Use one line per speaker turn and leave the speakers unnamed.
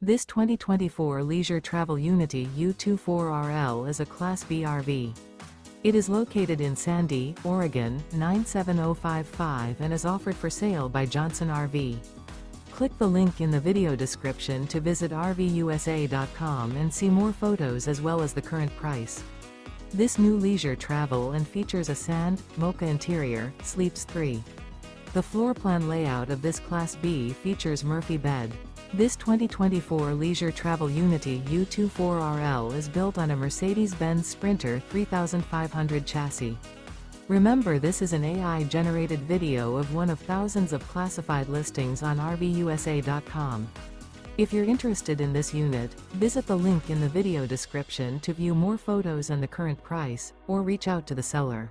This 2024 Leisure Travel Unity U24RL is a Class B RV. It is located in Sandy, Oregon, 97055 and is offered for sale by Johnson RV. Click the link in the video description to visit RVUSA.com and see more photos as well as the current price. This new leisure travel and features a sand, MOCHA interior, sleeps 3. The floor plan layout of this Class B features Murphy bed. This 2024 Leisure Travel Unity U24RL is built on a Mercedes-Benz Sprinter 3500 chassis. Remember, this is an AI-generated video of one of thousands of classified listings on RVUSA.com. If you're interested in this unit, visit the link in the video description to view more photos and the current price, or reach out to the seller.